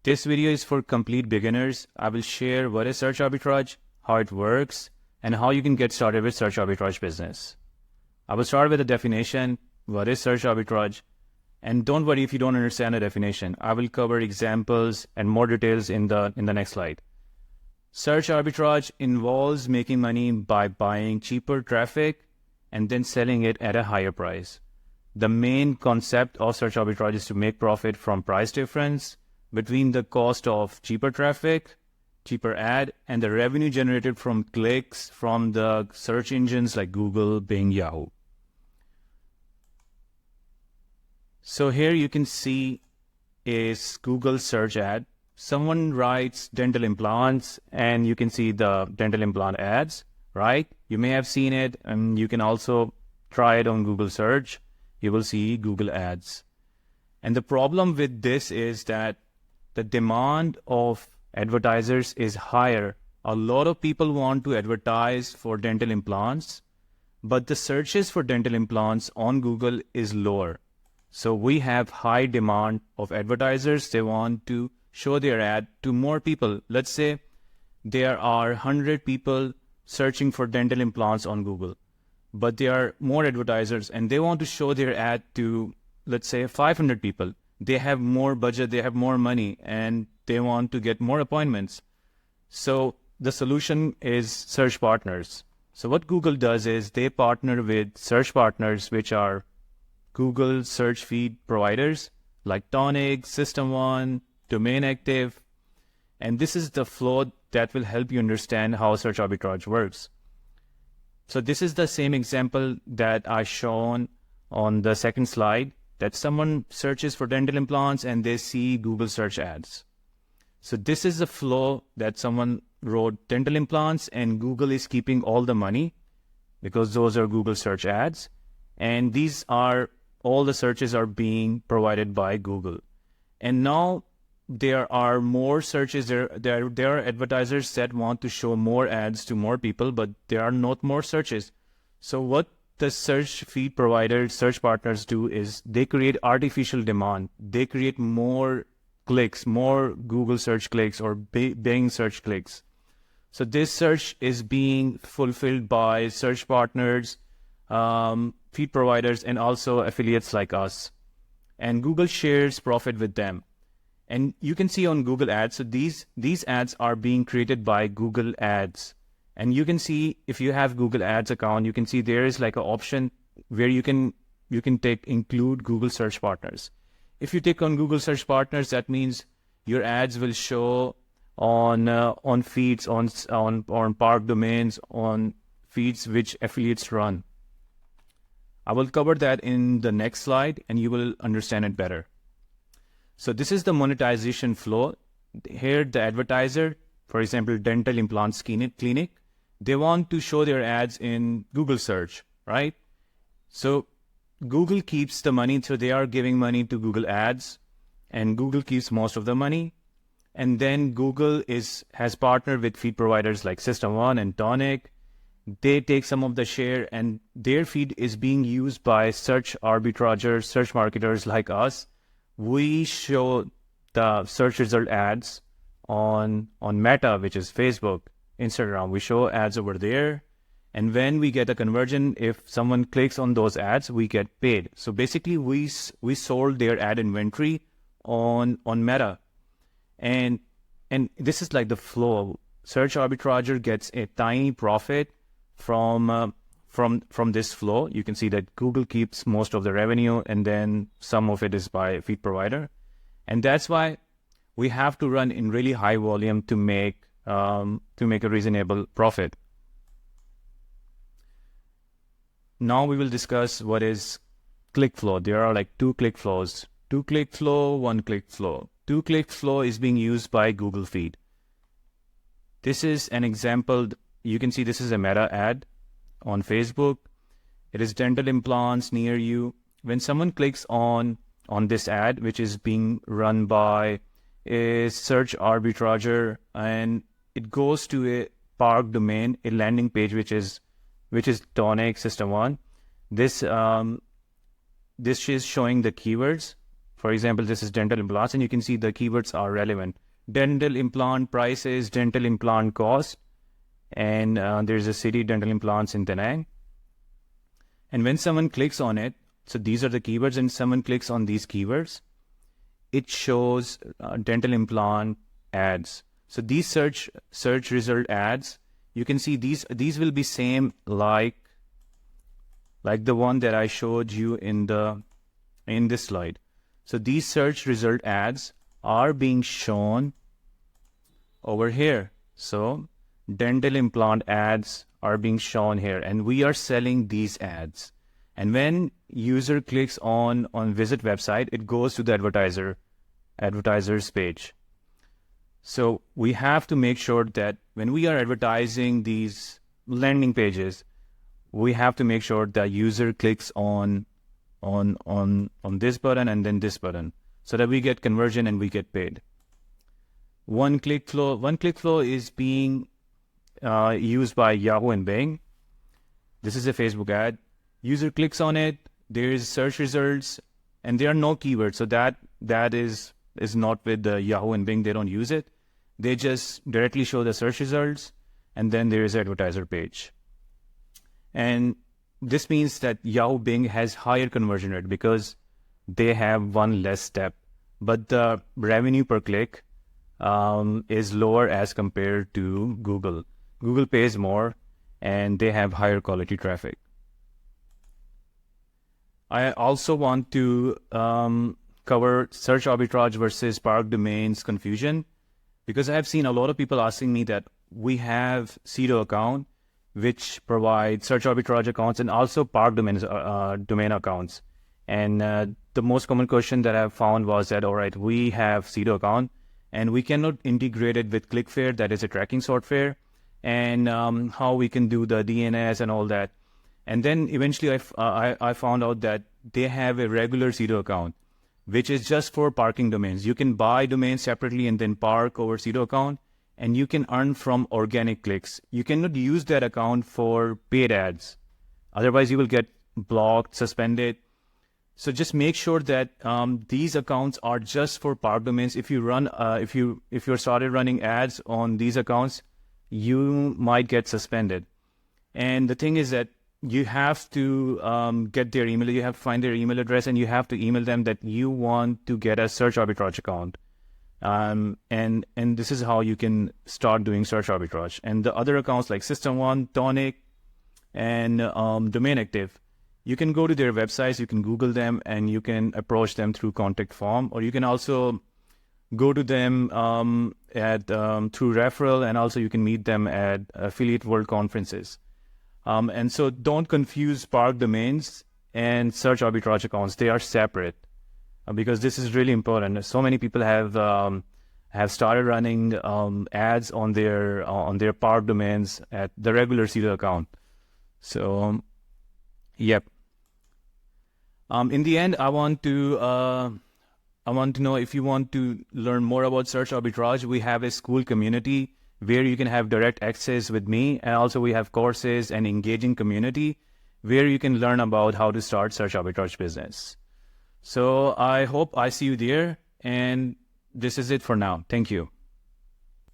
This video is for complete beginners. I will share what is search arbitrage, how it works, and how you can get started with search arbitrage business. I will start with a definition. What is search arbitrage? And don't worry if you don't understand the definition. I will cover examples and more details in the next slide. Search arbitrage involves making money by buying cheaper traffic and then selling it at a higher price. The main concept of search arbitrage is to make profit from price difference between the cost of cheaper traffic, cheaper ad, and the revenue generated from clicks from the search engines like Google, Bing, Yahoo. So here you can see a Google search ad. Someone writes dental implants and you can see the dental implant ads, right? You may have seen it, and you can also try it on Google search. You will see Google ads. And the problem with this is that the demand of advertisers is higher. A lot of people want to advertise for dental implants, but the searches for dental implants on Google is lower. So we have high demand of advertisers. They want to show their ad to more people. Let's say there are 100 people searching for dental implants on Google, but there are more advertisers and they want to show their ad to, let's say, 500 people. They have more budget, they have more money, and they want to get more appointments. So the solution is search partners. So what Google does is they partner with search partners, which are Google search feed providers like Tonic, System1, Domain Active. And this is the flow that will help you understand how search arbitrage works. So this is the same example that I shown on the second slide, that someone searches for dental implants and they see Google search ads. So this is the flow that someone wrote dental implants and Google is keeping all the money because those are Google search ads. And these are all the searches are being provided by Google. And now there are more searches. There are advertisers that want to show more ads to more people, but there are not more searches. So what the search feed providers, search partners do is they create artificial demand. They create more clicks, more Google search clicks or Bing search clicks. So this search is being fulfilled by search partners, feed providers, and also affiliates like us. And Google shares profit with them. And you can see on Google Ads, so these ads are being created by Google Ads. And you can see if you have Google Ads account, you can see there is like an option where you can include Google search partners. If you take on Google search partners, that means your ads will show on feeds, on park domains, on feeds which affiliates run. I will cover that in the next slide and you will understand it better. So this is the monetization flow. Here the advertiser, for example, dental implants clinic, they want to show their ads in Google search, right? So Google keeps the money, so they are giving money to Google Ads and Google keeps most of the money. And then Google has partnered with feed providers like System1 and Tonic. They take some of the share and their feed is being used by search arbitragers, search marketers like us. We show the search result ads on Meta, which is Facebook, Instagram. We show ads over there. And when we get a conversion, if someone clicks on those ads, we get paid. So basically we sold their ad inventory on Meta. And this is like the flow. Search arbitrager gets a tiny profit from this flow. You can see that Google keeps most of the revenue and then some of it is by feed provider. And that's why we have to run in really high volume to make a reasonable profit. Now we will discuss what is click flow. There are like two click flows, 2-click flow, 1-click flow. 2-click flow is being used by Google feed. This is an example. You can see this is a Meta ad on Facebook. It is dental implants near you. When someone clicks on this ad, which is being run by a search arbitrager, and it goes to a park domain, a landing page, which is Tonic System1. This is showing the keywords For example, this is dental implants, and you can see the keywords are relevant. Dental implant prices, dental implant cost, and there's a city, dental implants in Da Nang. And when someone clicks on it, so these are the keywords, and someone clicks on these keywords, it shows dental implant ads. So these search result ads, you can see these will be same like the one that I showed you in this slide. So these search result ads are being shown over here. So dental implant ads are being shown here, and we are selling these ads. And when user clicks on visit website, it goes to the advertiser's page. So we have to make sure that when we are advertising these landing pages, we have to make sure that user clicks on this button and then this button, so that we get conversion and we get paid. One-click flow is being used by Yahoo and Bing. This is a Facebook ad. User clicks on it, there is search results, and there are no keywords. So that is not with the Yahoo and Bing. They don't use it. They just directly show the search results, and then there is advertiser page. And this means that Yahoo Bing has higher conversion rate because they have one less step, but the revenue per click is lower as compared to Google. Google pays more, and they have higher quality traffic. I also want to cover search arbitrage versus park domains confusion, because I have seen a lot of people asking me that we have Cedo account, which provides search arbitrage accounts and also park domain accounts. And the most common question that I've found was that, all right, we have Cedo account and we cannot integrate it with ClickFair, that is a tracking software, and how we can do the DNS and all that. And then eventually I found out that they have a regular Cedo account, which is just for parking domains. You can buy domains separately and then park over Cedo account, and you can earn from organic clicks. You cannot use that account for paid ads. Otherwise, you will get blocked, suspended. So just make sure that these accounts are just for park domains. If you run, if you started running ads on these accounts, you might get suspended. And the thing is that you have to get their email. You have to find their email address, and you have to email them that you want to get a search arbitrage account. And this is how you can start doing search arbitrage. And the other accounts like System One, Tonic, and Domain Active, you can go to their websites, you can Google them, and you can approach them through contact form, or you can also go to them through referral, and also you can meet them at Affiliate World conferences. And so don't confuse park domains and search arbitrage accounts. They are separate, because this is really important. So many people have started running ads on their park domains at the regular Cedo account. So, yep. In the end, I want to know if you want to learn more about search arbitrage. We have a school community where you can have direct access with me, and also we have courses and engaging community where you can learn about how to start search arbitrage business. So I hope I see you there, and this is it for now. Thank you.